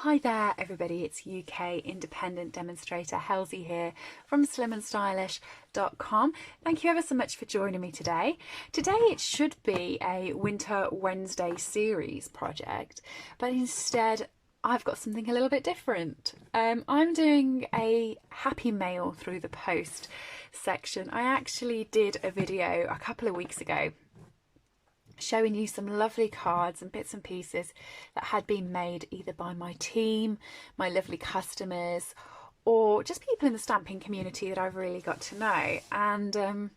Hi there everybody, it's UK independent demonstrator Halsey here from slimandstylish.com. Thank you ever so much for joining me today. Today it should be a Winter Wednesday series project, but instead I've got something a little bit different. I'm doing a happy mail through the post section. I actually did a video a couple of weeks ago showing you some lovely cards and bits and pieces that had been made either by my team, my lovely customers, or just people in the stamping community that I've really got to know. And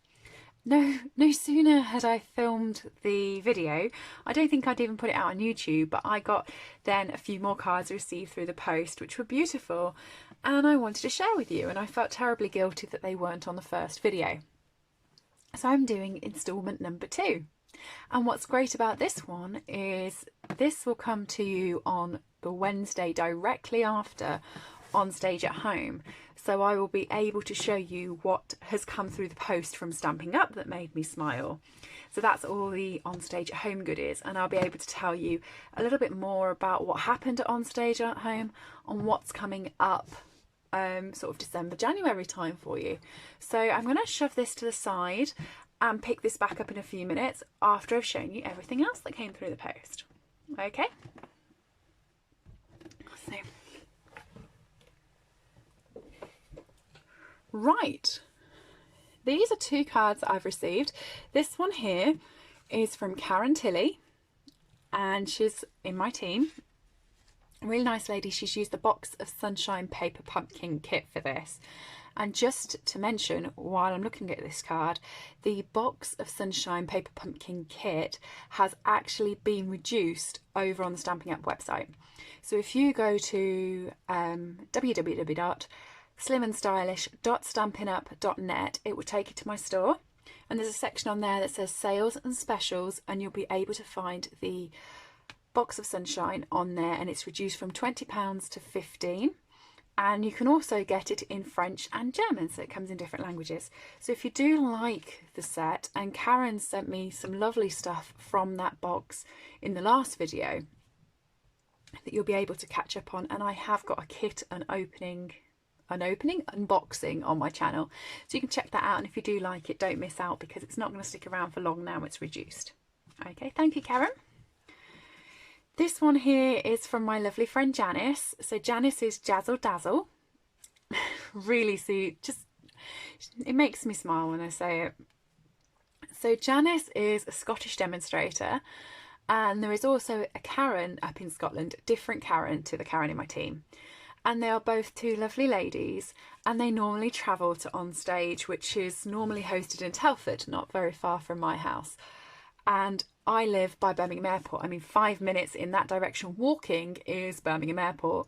no sooner had I filmed the video, I don't think I'd even put it out on YouTube, but I got then a few more cards received through the post, which were beautiful, and I wanted to share with you, and I felt terribly guilty that they weren't on the first video. So I'm doing instalment number 2. And what's great about this one is this will come to you on the Wednesday directly after Onstage at Home. So I will be able to show you what has come through the post from Stampin' Up that made me smile. So that's all the Onstage at Home goodies, and I'll be able to tell you a little bit more about what happened at Onstage at Home and what's coming up sort of December, January time for you. So I'm going to shove this to the side and pick this back up in a few minutes after I've shown you everything else that came through the post. Okay? So, right. These are 2 cards that I've received. This one here is from Karen Tilley, and she's in my team. A really nice lady. She's used the Box of Sunshine Paper Pumpkin kit for this. And just to mention, while I'm looking at this card, the Box of Sunshine Paper Pumpkin kit has actually been reduced over on the Stampin' Up website. So if you go to www.slimandstylish.stampinup.net, it will take you to my store. And there's a section on there that says sales and specials, and you'll be able to find the Box of Sunshine on there, and it's reduced from £20 to £15. And you can also get it in French and German, so it comes in different languages. So if you do like the set, and Karen sent me some lovely stuff from that box in the last video that you'll be able to catch up on, and I have got a kit unboxing on my channel, so you can check that out, and if you do like it, don't miss out, because it's not going to stick around for long now, it's reduced. Okay, thank you, Karen. This one here is from my lovely friend Janice. So Janice is Jazzle Dazzle. Really sweet. Just, it makes me smile when I say it. So Janice is a Scottish demonstrator, and there is also a Karen up in Scotland, different Karen to the Karen in my team. And they are both 2 lovely ladies, and they normally travel to Onstage, which is normally hosted in Telford, not very far from my house. And I live by Birmingham Airport. I mean, 5 minutes in that direction walking is Birmingham Airport.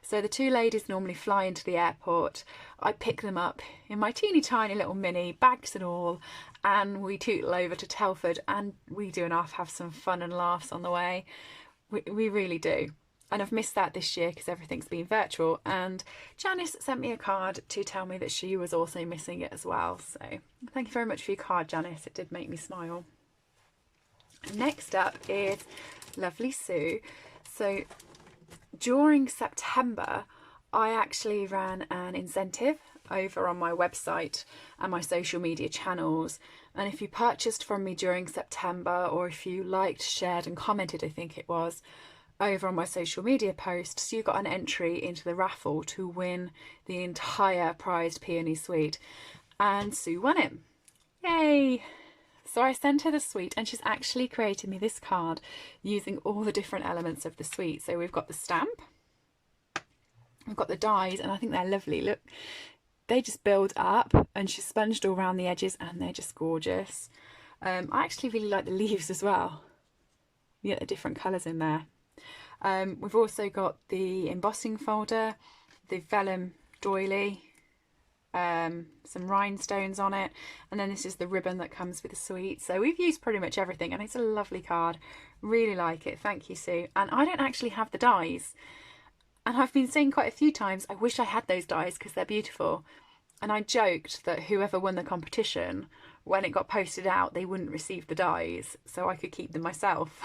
So the 2 ladies normally fly into the airport. I pick them up in my teeny tiny little mini, bags and all, and we tootle over to Telford, and we do enough have some fun and laughs on the way. We really do. And I've missed that this year because everything's been virtual, and Janice sent me a card to tell me that she was also missing it as well. So thank you very much for your card, Janice. It did make me smile. Next up is lovely Sue. So during September, I actually ran an incentive over on my website and my social media channels, and if you purchased from me during September, or if you liked, shared and commented, I think it was, over on my social media posts, you got an entry into the raffle to win the entire prized peony suite, and Sue won it. Yay! So I sent her the suite, and she's actually created me this card using all the different elements of the suite. So we've got the stamp, we've got the dies, and I think they're lovely. Look, they just build up, and she's sponged all around the edges, and they're just gorgeous. I actually really like the leaves as well. You get the different colours in there. We've also got the embossing folder, the vellum doily, some rhinestones on it, and then this is the ribbon that comes with the suite. So we've used pretty much everything, and it's a lovely card. Really like it. Thank you, Sue. And I don't actually have the dies, and I've been saying quite a few times I wish I had those dies because they're beautiful, and I joked that whoever won the competition, when it got posted out, they wouldn't receive the dies, so I could keep them myself.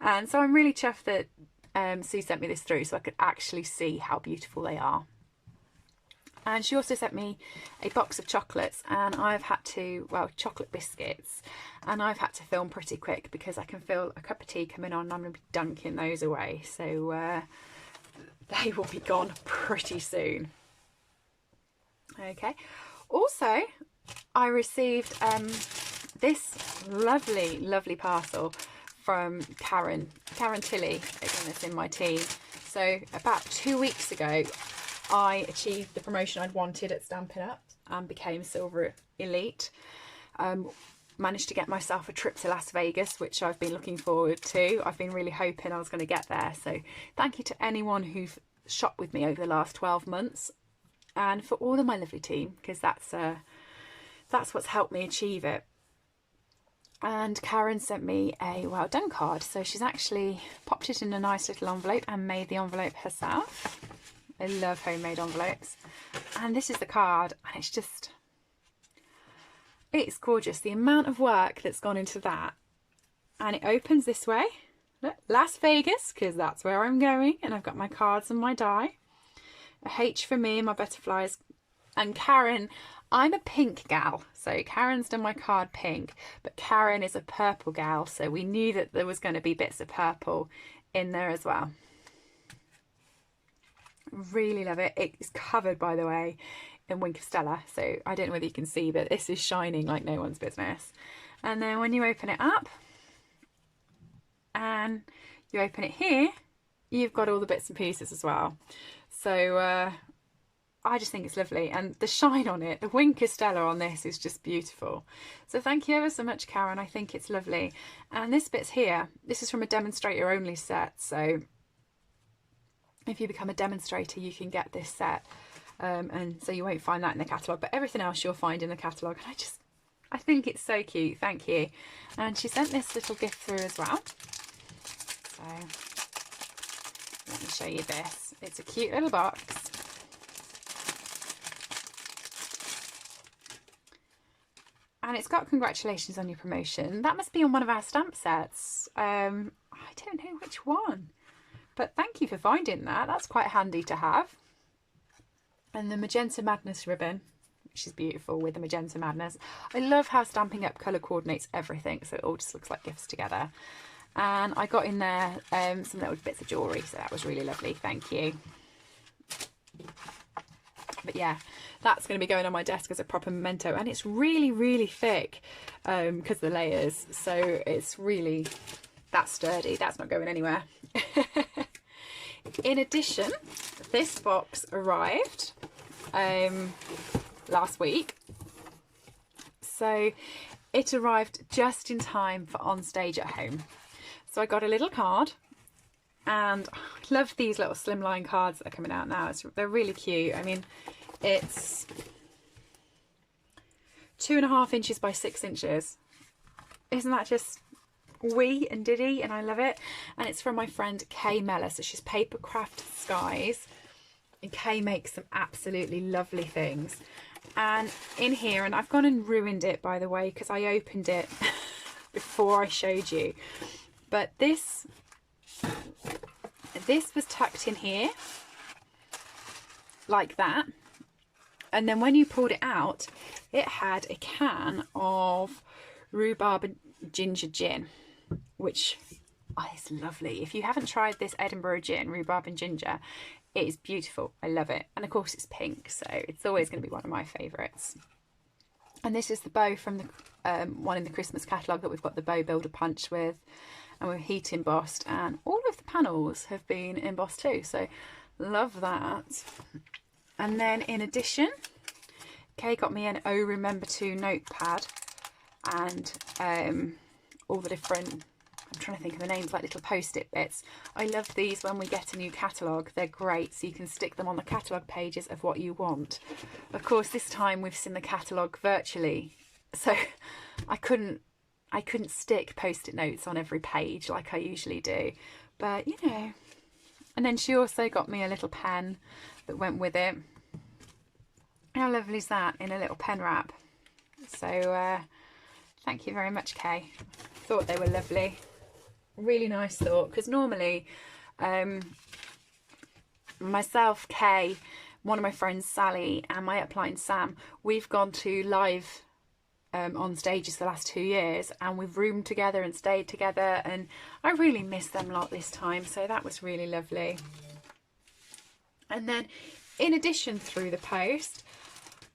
And so I'm really chuffed that Sue sent me this through so I could actually see how beautiful they are. And she also sent me a box of chocolates, and I've had to, well, chocolate biscuits, and I've had to film pretty quick because I can feel a cup of tea coming on and I'm going to be dunking those away. So they will be gone pretty soon. Okay. Also, I received this lovely parcel from Karen Tilley, again, that's in my team. So about 2 weeks ago, I achieved the promotion I'd wanted at Stampin' Up and became Silver Elite. Managed to get myself a trip to Las Vegas, which I've been looking forward to. I've been really hoping I was going to get there. So thank you to anyone who's shopped with me over the last 12 months, and for all of my lovely team, because that's what's helped me achieve it. And Karen sent me a well done card. So she's actually popped it in a nice little envelope and made the envelope herself. I love homemade envelopes. And this is the card, and it's gorgeous. The amount of work that's gone into that. And it opens this way. Look, Las Vegas, because that's where I'm going. And I've got my cards and my die. A H for me and my butterflies. And Karen, I'm a pink gal. So Karen's done my card pink, but Karen is a purple gal. So we knew that there was going to be bits of purple in there as well. Really love it. It's covered, by the way, in Wink of Stella, so I don't know whether you can see, but this is shining like no one's business. And then when you open it up and you open it here, you've got all the bits and pieces as well. So I just think it's lovely, and the shine on it, the Wink of Stella on this is just beautiful. So thank you ever so much, Karen. I think it's lovely. And this bit's here, this is from a demonstrator only set, so if you become a demonstrator you can get this set, and so you won't find that in the catalogue, but everything else you'll find in the catalogue. And I think it's so cute. Thank you. And she sent this little gift through as well, so let me show you this. It's a cute little box, and it's got congratulations on your promotion. That must be on one of our stamp sets. I don't know which one, but thank you for finding that. That's quite handy to have. And the Magenta Madness ribbon, which is beautiful with the Magenta Madness. I love how Stampin' Up colour coordinates everything, so it all just looks like gifts together. And I got in there some little bits of jewellery, so that was really lovely. Thank you. But yeah, that's going to be going on my desk as a proper memento, and it's really thick because of the layers, so it's really that sturdy. That's not going anywhere. In addition, this box arrived last week, so it arrived just in time for Onstage at Home. So I got a little card, and I love these little slimline cards that are coming out now. They're really cute. I mean, it's 2.5 inches by 6 inches. Isn't that just wee and diddy? And I love it. And it's from my friend Kay Mellor. So she's Papercraft Skies, and Kay makes some absolutely lovely things. And in here, and I've gone and ruined it, by the way, because I opened it before I showed you, but this was tucked in here like that, and then when you pulled it out, it had a can of rhubarb and ginger gin, which is lovely. If you haven't tried this Edinburgh gin, rhubarb and ginger, it is beautiful. I love it. And of course it's pink, so it's always going to be one of my favourites. And this is the bow from the one in the Christmas catalogue that we've got the bow builder punch with, and we're heat embossed, and all of the panels have been embossed too, so love that. And then in addition, Kay got me an Oh Remember To notepad, and all the different, I'm trying to think of the names, like little post-it bits. I love these when we get a new catalogue. They're great, so you can stick them on the catalogue pages of what you want. Of course, this time we've seen the catalogue virtually, so I couldn't stick post-it notes on every page like I usually do, but you know. And then she also got me a little pen that went with it. How lovely is that, in a little pen wrap? So thank you very much, Kay. Thought they were lovely. Really nice thought, because normally Myself, Kay, one of my friends Sally, and my upline Sam, we've gone to live on stages the last 2 years, and we've roomed together and stayed together, and I really miss them a lot this time, so that was really lovely. And then in addition, through the post,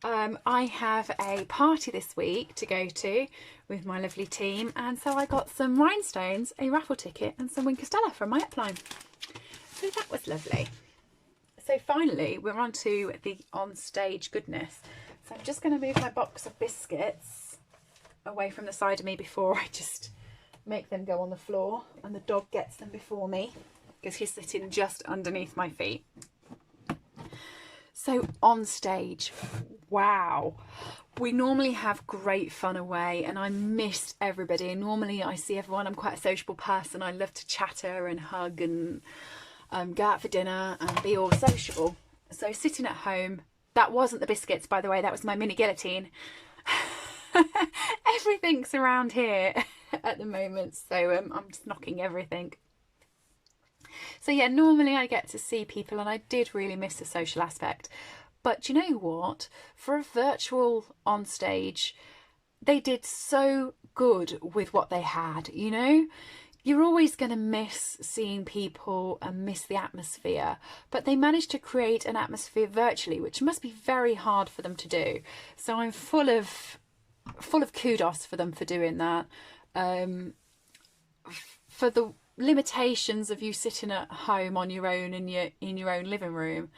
I have a party this week to go to with my lovely team, and so I got some rhinestones, a raffle ticket, and some Wink of Stella from my upline, so that was lovely. So finally we're on to the on-stage goodness. So I'm just going to move my box of biscuits away from the side of me before I just make them go on the floor and the dog gets them before me, because he's sitting just underneath my feet. So on stage, wow, we normally have great fun away, and I missed everybody. Normally I see everyone, I'm quite a sociable person, I love to chatter and hug and go out for dinner and be all sociable. So sitting at home, that wasn't the biscuits, by the way, that was my mini guillotine. Everything's around here at the moment, so I'm just knocking everything. So yeah, normally I get to see people, and I did really miss the social aspect, but you know what, for a virtual on stage, they did so good with what they had. You know, you're always going to miss seeing people and miss the atmosphere, but they managed to create an atmosphere virtually, which must be very hard for them to do. So I'm full of kudos for them for doing that. For the limitations of you sitting at home on your own in your own living room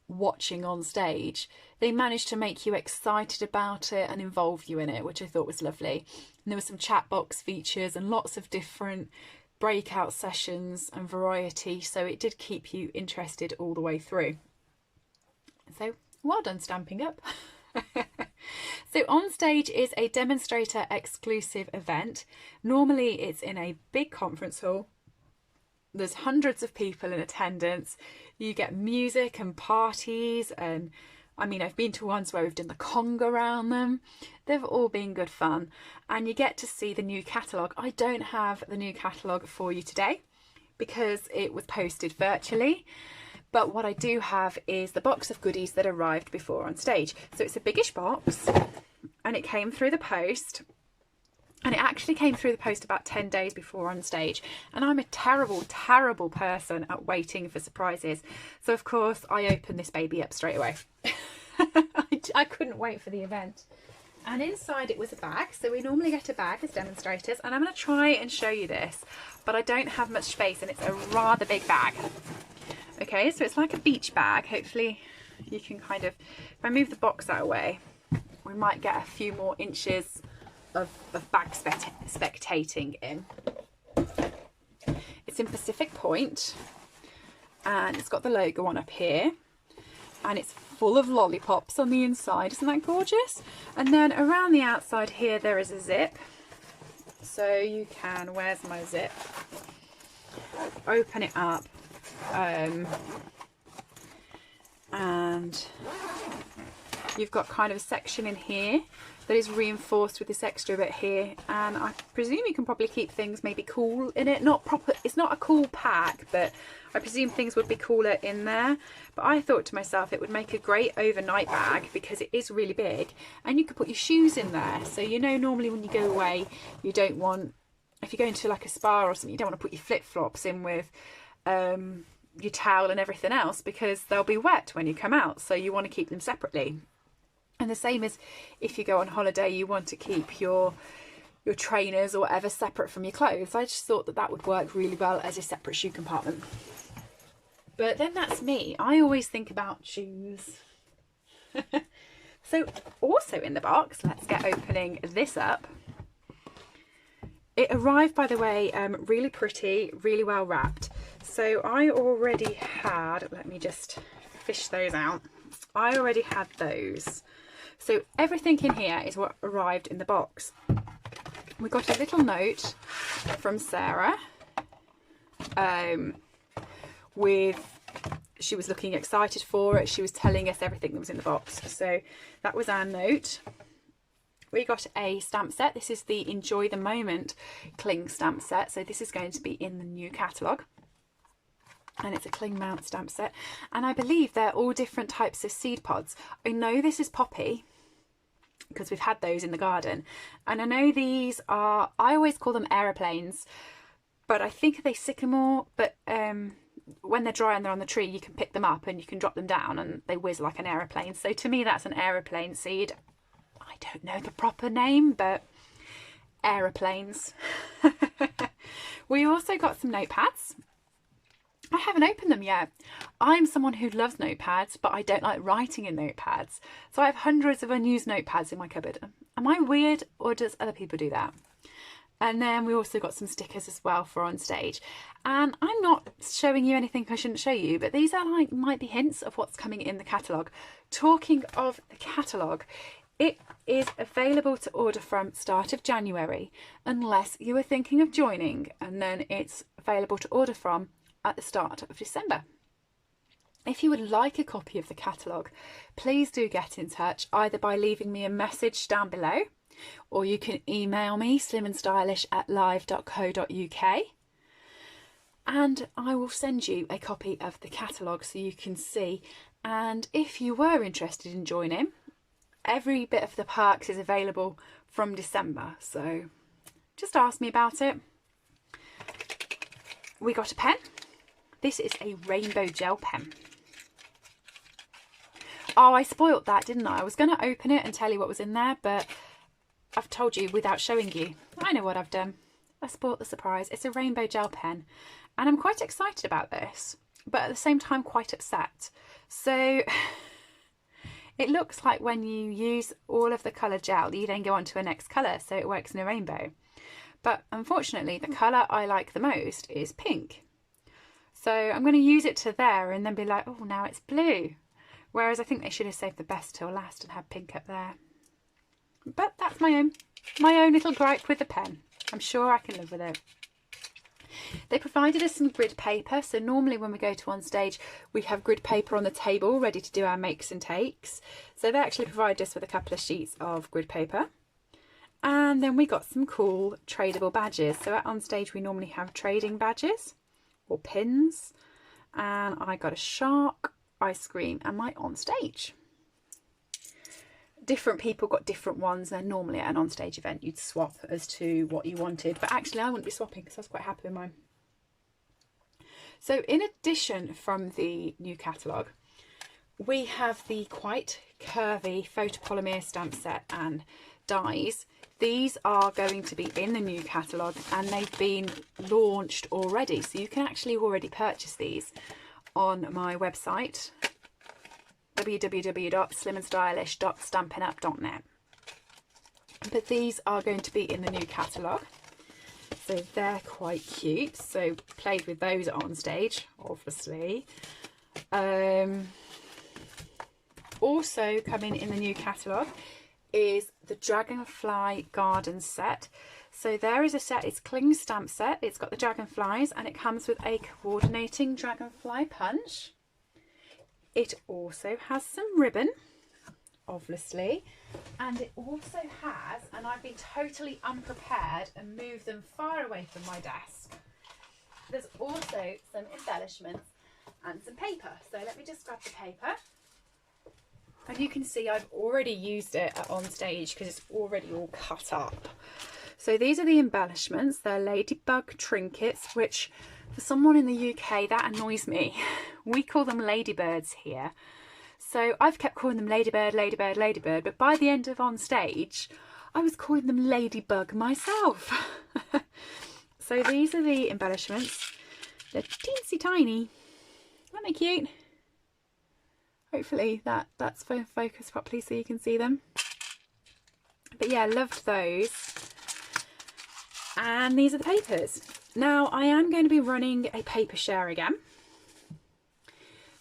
watching on stage, they managed to make you excited about it and involve you in it, which I thought was lovely. And there were some chat box features and lots of different breakout sessions and variety, so it did keep you interested all the way through. So well done, Stampin' Up. So On Stage is a demonstrator exclusive event. Normally it's in a big conference hall. There's hundreds of people in attendance. You get music and parties, and I mean, I've been to ones where we've done the conga around them. They've all been good fun, and you get to see the new catalogue. I don't have the new catalogue for you today because it was posted virtually. But what I do have is the box of goodies that arrived before On Stage. So it's a biggish box, and it came through the post. And it actually came through the post about 10 days before On Stage. And I'm a terrible, terrible person at waiting for surprises. So of course I opened this baby up straight away. I couldn't wait for the event. And inside it was a bag. So we normally get a bag as demonstrators. And I'm going to try and show you this, but I don't have much space, and it's a rather big bag. Okay, so it's like a beach bag. Hopefully you can kind of, if I move the box that way, we might get a few more inches of bag spectating in. It's in Pacific Point, and it's got the logo on up here, and it's full of lollipops on the inside. Isn't that gorgeous? And then around the outside here there is a zip, so you can, where's my zip, open it up, and you've got kind of a section in here that is reinforced with this extra bit here, and I presume you can probably keep things maybe cool in it. Not proper, it's not a cool pack, but I presume things would be cooler in there. But I thought to myself it would make a great overnight bag because it is really big, and you could put your shoes in there. So you know, normally when you go away, you don't want, if you go into like a spa or something, you don't want to put your flip-flops in with your towel and everything else, because they'll be wet when you come out, so you want to keep them separately. And the same as if you go on holiday, you want to keep your trainers or whatever separate from your clothes. I just thought that that would work really well as a separate shoe compartment. But then that's me, I always think about shoes. So also in the box, let's get opening this up. It arrived, by the way, really pretty, really well wrapped. So I already had, let me just fish those out. I already had those. So everything in here is what arrived in the box. We got a little note from Sarah she was looking excited for it. She was telling us everything that was in the box. So that was our note. We got a stamp set. This is the Enjoy the Moment Cling stamp set. So this is going to be in the new catalogue. and it's a cling mount stamp set, and I believe they're all different types of seed pods. I know this is poppy because we've had those in the garden, and I know these are, I always call them aeroplanes, but I think they sycamore, but when they're dry and they're on the tree, you can pick them up and you can drop them down and they whiz like an aeroplane. So to me that's an aeroplane seed. I don't know the proper name, but aeroplanes. We also got some notepads. I haven't opened them yet. I'm someone who loves notepads, but I don't like writing in notepads. So I have hundreds of unused notepads in my cupboard. Am I weird, or does other people do that? And then we also got some stickers as well for Onstage. And I'm not showing you anything I shouldn't show you, but these are like, might be hints of what's coming in the catalogue. Talking of the catalogue, it is available to order from start of January, unless you were thinking of joining, and then it's available to order from at the start of December. If you would like a copy of the catalogue, please do get in touch, either by leaving me a message down below, or you can email me slimandstylish@live.co.uk, and I will send you a copy of the catalogue so you can see. And if you were interested in joining, every bit of the parks is available from December, so just ask me about it. We got a pen. This is a rainbow gel pen. Oh, I spoilt that, didn't I? I was going to open it and tell you what was in there, but I've told you without showing you. I know what I've done. I spoilt the surprise. It's a rainbow gel pen, and I'm quite excited about this, but at the same time quite upset. So it looks like when you use all of the colour gel, you then go on to a next colour, so it works in a rainbow. But unfortunately, the colour I like the most is pink. So I'm going to use it to there and then be like, oh, now it's blue. Whereas I think they should have saved the best till last and had pink up there. But that's my own little gripe with the pen. I'm sure I can live with it. They provided us some grid paper. So normally when we go to Onstage, we have grid paper on the table ready to do our makes and takes. So they actually provided us with a couple of sheets of grid paper. And then we got some cool tradable badges. So at Onstage, we normally have trading badges or pins. And I got a shark, ice cream, and my Onstage. Different people got different ones, and normally at an Onstage event you'd swap as to what you wanted, but actually I wouldn't be swapping because I was quite happy with mine. So in addition, from the new catalogue, we have the quite curvy photopolymer stamp set and dies. These are going to be in the new catalogue, and they've been launched already, so you can actually already purchase these on my website, www.slimandstylish.stampinup.net. But these are going to be in the new catalogue, so they're quite cute. So played with those Onstage, obviously. Also coming in the new catalogue is the Dragonfly Garden set. So there is a set, it's cling stamp set, it's got the dragonflies, and it comes with a coordinating dragonfly punch. It also has some ribbon, obviously, and it also has, and I've been totally unprepared and moved them far away from my desk, there's also some embellishments and some paper. So let me just grab the paper. And you can see I've already used it at Onstage because it's already all cut up. So these are the embellishments. They're ladybug trinkets, which for someone in the UK, that annoys me. We call them ladybirds here. So I've kept calling them ladybird, ladybird, ladybird, but by the end of Onstage, I was calling them ladybug myself. So these are the embellishments. They're teensy tiny. Aren't they cute? Hopefully that's focused properly so you can see them. But yeah, loved those. And these are the papers. Now I am going to be running a paper share again.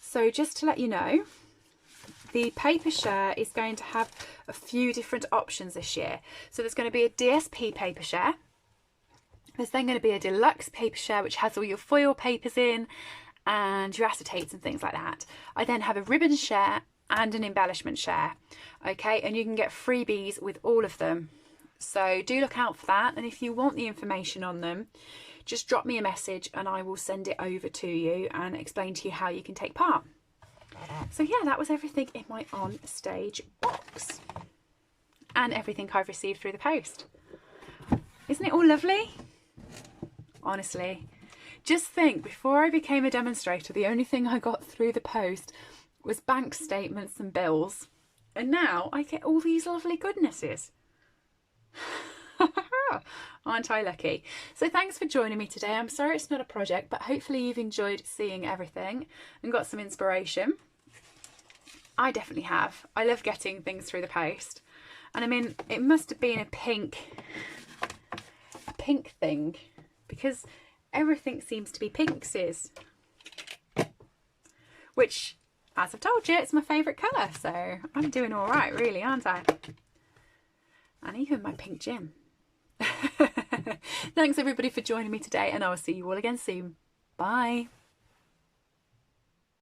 So just to let you know, the paper share is going to have a few different options this year. So there's going to be a DSP paper share. There's then going to be a deluxe paper share which has all your foil papers in and your acetates and things like that. I then have a ribbon share and an embellishment share. Okay, and you can get freebies with all of them. So do look out for that, and if you want the information on them, just drop me a message and I will send it over to you and explain to you how you can take part. So yeah, that was everything in my Onstage box and everything I've received through the post. Isn't it all lovely? Honestly, just think, before I became a demonstrator, the only thing I got through the post was bank statements and bills. And now I get all these lovely goodnesses. Aren't I lucky? So thanks for joining me today. I'm sorry it's not a project, but hopefully you've enjoyed seeing everything and got some inspiration. I definitely have. I love getting things through the post. And I mean, it must have been a pink thing, because everything seems to be pinkses, which, as I've told you, it's my favourite colour, so I'm doing all right, really, aren't I? And even my pink gym. Thanks everybody for joining me today, and I will see you all again soon. Bye.